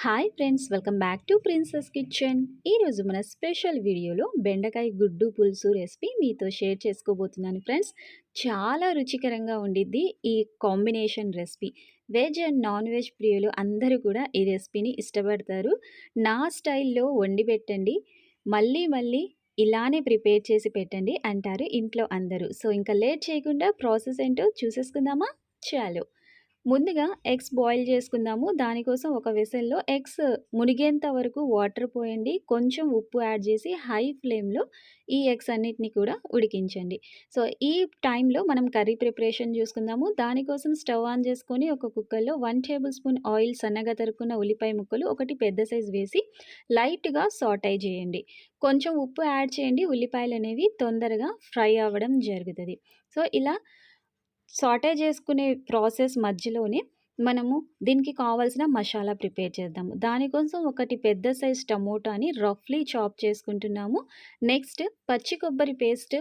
Hi friends, welcome back to princess kitchen. ఈరోజు మన special వీడియోలో బెండకాయ గుడ్డు పులుసు రెసిపీ మీతో షేర్ చేసుకోబోతున్నాను ఫ్రెండ్స్. చాలా రుచికరంగా ఉండిద్ది ఈ combination recipe. Veg and non veg ప్రియులు అందరూ కూడా ఈ రెసిపీని ఇష్టపడతారు. నా స్టైల్లో వండి పెట్టండి, మళ్ళీ మళ్ళీ ఇలానే ప్రిపేర్ చేసి పెట్టండి అంటారు ఇంట్లో అందరూ. సో ఇంకా లేట్ చేయకుండా ప్రాసెస్ ఏంటో చూసేసుకుందామా? చాలు. ముందుగా ఎగ్స్ బాయిల్ చేసుకుందాము. దానికోసం ఒక వెసెల్‌లో ఎగ్స్ మునిగేంత వరకు వాటర్ పోయండి. కొంచెం ఉప్పు యాడ్ చేసి హై ఫ్లేమ్‌లో ఈ ఎగ్స్ అన్నిటిని కూడా ఉడికించండి. సో, ఈ టైంలో మనం కర్రీ ప్రిపరేషన్ చూసుకుందాము. దానికోసం స్టవ్ ఆన్ చేసుకొని ఒక కుక్కర్‌లో 1 టేబుల్ స్పూన్ ఆయిల్, సన్నగా తరుక్కున్న ఉల్లిపాయ ముక్కలు, ఒకటి పెద్ద సైజ్ వేసి లైట్‌గా సాటే చేయండి. కొంచెం ఉప్పు యాడ్ చేయండి. ఉల్లిపాయలనేవి తొందరగా ఫ్రై అవ్వడం జరుగుతది. సో, ఇలా సాటే చేసుకునే ప్రాసెస్ మధ్యలోనే మనము దీనికి కావాల్సిన మసాలా ప్రిపేర్ చేద్దాము. దానికోసం ఒకటి పెద్ద సైజ్ టమోటాని రఫ్లీ చాప్ చేసుకుంటున్నాము. నెక్స్ట్ పచ్చి కొబ్బరి పేస్ట్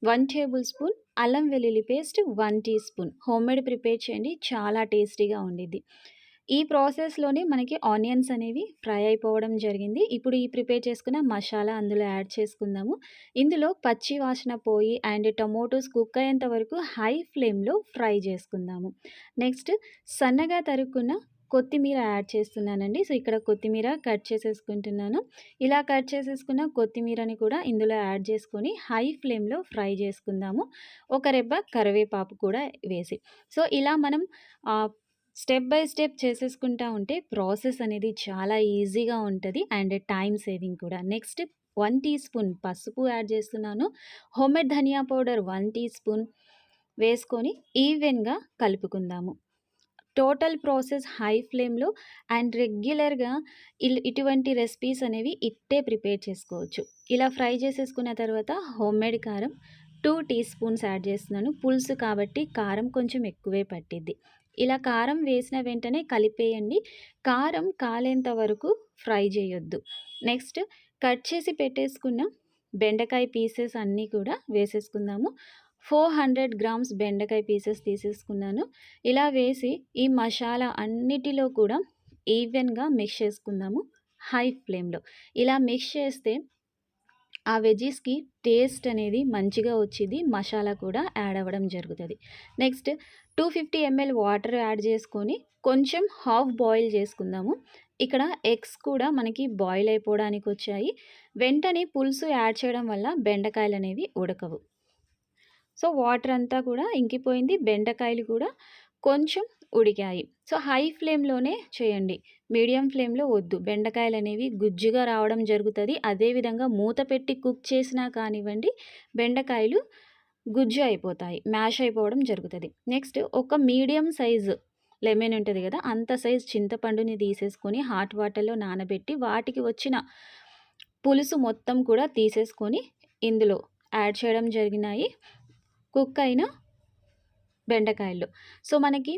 1 టేబుల్ స్పూన్, అల్లం వెల్లుల్లి paste 1 teaspoon. Homemade prepare చేయండి, చాలా టేస్టీగా ఉండిద్ది. ఈ ప్రాసెస్‌లోనే మనకి ఆనియన్స్ అనేవి ఫ్రై అయిపోవడం జరిగింది. ఇప్పుడు ఈ ప్రిపేర్ చేసుకున్న మసాలా అందులో యాడ్ చేసుకుందాము. ఇందులో పచ్చి వాసన పోయి అండ్ టొమాటోస్ కుక్ అయ్యేంత వరకు హై ఫ్లేమ్‌లో ఫ్రై చేసుకుందాము. నెక్స్ట్ సన్నగా తరుక్కున్న కొత్తిమీర యాడ్ చేస్తున్నానండి. సో, ఇక్కడ కొత్తిమీర కట్ చేసేసుకుంటున్నాను. ఇలా కట్ చేసేసుకున్న కొత్తిమీరని కూడా ఇందులో యాడ్ చేసుకొని హై ఫ్లేమ్‌లో ఫ్రై చేసుకుందాము. ఒక రెబ్బ కరివేపాకు కూడా వేసి. సో, ఇలా మనం స్టెప్ బై స్టెప్ చేసేసుకుంటా ఉంటే ప్రాసెస్ అనేది చాలా ఈజీగా ఉంటది అండ్ టైమ్ సేవింగ్ కూడా. నెక్స్ట్ 1 టీ స్పూన్ పసుపు యాడ్ చేస్తున్నాను. హోమ్మేడ్ ధనియా పౌడర్ 1 టీ స్పూన్ వేసుకొని ఈవెన్‌గా కలుపుకుందాము. టోటల్ ప్రాసెస్ హై ఫ్లేమ్‌లో అండ్ రెగ్యులర్‌గా ఇటువంటి రెసిపీస్ అనేవి ఇట్టే ప్రిపేర్ చేసుకోవచ్చు. ఇలా ఫ్రై చేసేసుకున్న తర్వాత హోమ్మేడ్ కారం 2 టీ స్పూన్స్ యాడ్ చేస్తున్నాను. పులుసు కాబట్టి కారం కొంచెం ఎక్కువే పట్టిద్ది. ఇలా కారం వేసిన వెంటనే కలిపేయండి. కారం కాలేంత వరకు ఫ్రై చేయొద్దు. నెక్స్ట్ కట్ చేసి పెట్టేసుకున్న బెండకాయ పీసెస్ అన్నీ కూడా వేసేసుకుందాము. 400 గ్రామ్స్ బెండకాయ పీసెస్ తీసేసుకున్నాను. ఇలా వేసి ఈ మసాలా అన్నిటిలో కూడా ఈవెన్‌గా మిక్స్ చేసుకుందాము హై ఫ్లేమ్‌లో. ఇలా మిక్స్ చేస్తే ఆ వెజ్జీస్‌కి టేస్ట్ అనేది మంచిగా వచ్చిద్ది. మసాలా కూడా యాడ్ అవ్వడం జరుగుతది. నెక్స్ట్ 250 ఎంఎల్ వాటర్ యాడ్ చేసుకొని కొంచెం హాఫ్ బాయిల్ చేసుకుందాము. ఇక్కడ ఎగ్స్ కూడా మనకి బాయిల్ అయిపోవడానికి వచ్చాయి. వెంటనే పులుసు యాడ్ చేయడం వల్ల బెండకాయలనేవి ఉడకవు. సో, వాటర్ అంతా కూడా ఇంకిపోయింది. బెండకాయలు కూడా కొంచెం ఉడికాయి. సో, హై ఫ్లేమ్‌లోనే చేయండి. మీడియం ఫ్లేమ్‌లో వద్దు. బెండకాయలనేవి గుజ్జుగా రావడం జరుగుతది. అదేవిధంగా మూత పెట్టి కుక్ చేసినా కానివ్వండి, బెండకాయలు గుజ్జు అయిపోతాయి. మ్యాష్ అయిపోవడం జరుగుతది. నెక్స్ట్ ఒక మీడియం సైజు లెమన్ ఉంటది కదా! అంత సైజ్ చింతపండుని తీసేసుకొని హాట్ వాటర్‌లో నానబెట్టి వాటికి వచ్చిన పులుసు మొత్తం కూడా తీసేసుకొని ఇందులో యాడ్ చేయడం జరిగినాయి. కుక్ అయిన బెండకాయలు. సో, మనకి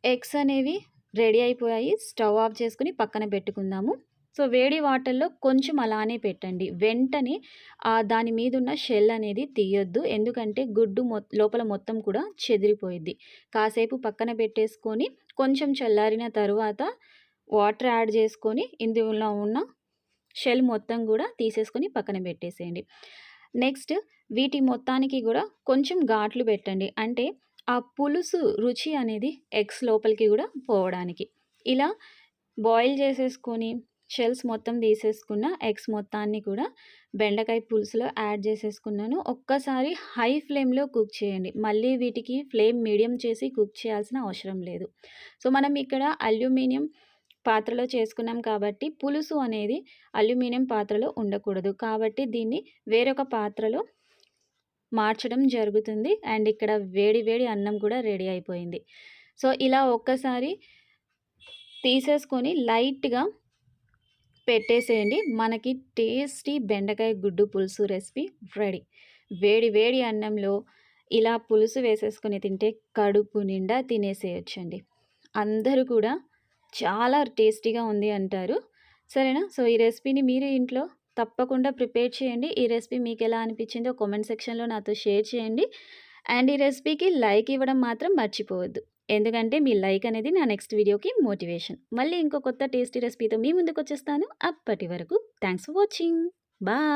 ఎగ్స్ అనేవి రెడీ అయిపోయాయి. స్టవ్ ఆఫ్ చేసుకొని పక్కన పెట్టుకుందాము. సో, వేడి వాటర్‌లో కొంచెం అలానే పెట్టండి. వెంటనే దాని మీదున్న షెల్ అనేది తీయొద్దు. ఎందుకంటే గుడ్డు లోపల మొత్తం కూడా చెదిరిపోయిద్ది. కాసేపు పక్కన పెట్టేసుకొని కొంచెం చల్లారిన తరువాత వాటర్ యాడ్ చేసుకొని ఇందులో ఉన్న షెల్ మొత్తం కూడా తీసేసుకొని పక్కన పెట్టేసేయండి. నెక్స్ట్ వీటి మొత్తానికి కూడా కొంచెం ఘాట్లు పెట్టండి. అంటే ఆ పులుసు రుచి అనేది ఎగ్స్ లోపలికి కూడా పోవడానికి. ఇలా బాయిల్ చేసేసుకొని షెల్స్ మొత్తం తీసేసుకున్న ఎగ్స్ మొత్తాన్ని కూడా బెండకాయ పులుసులో యాడ్ చేసేసుకున్నాను. ఒక్కసారి హై ఫ్లేమ్‌లో కుక్ చేయండి. మళ్ళీ వీటికి ఫ్లేమ్ మీడియం చేసి కుక్ చేయాల్సిన అవసరం లేదు. సో, మనం ఇక్కడ అల్యూమినియం పాత్రలో చేసుకున్నాం కాబట్టి పులుసు అనేది అల్యూమినియం పాత్రలో ఉండకూడదు. కాబట్టి దీన్ని వేరొక పాత్రలో మార్చడం జరుగుతుంది. అండ్ ఇక్కడ వేడి వేడి అన్నం కూడా రెడీ అయిపోయింది. సో, ఇలా ఒక్కసారి తీసేసుకొని లైట్‌గా పెట్టేసేయండి. మనకి టేస్టీ బెండకాయ గుడ్డు పులుసు రెసిపీ రెడీ. వేడి వేడి అన్నంలో ఇలా పులుసు వేసేసుకొని తింటే కడుపు నిండా తినేసేయొచ్చండి. అందరూ కూడా చాలా టేస్టీగా ఉంది అంటారు. సరేనా? సో, ఈ రెసిపీని మీరు ఇంట్లో తప్పకుండా ప్రిపేర్ చేయండి. ఈ రెసిపీ మీకెలా అనిపించిందో కామెంట్ సెక్షన్‌లో నాతో షేర్ చేయండి. అండ్ ఈ రెసిపీకి లైక్ ఇవ్వడం మాత్రం మర్చిపోవద్దు. ఎందుకంటే మీ లైక్ అనేది నా నెక్స్ట్ వీడియోకి మోటివేషన్. మళ్ళీ ఇంకో కొత్త టేస్టీ రెసిపీతో మీ ముందుకొచ్చేస్తాను. అప్పటి వరకు థాంక్స్ ఫర్ వాచింగ్. బాయ్.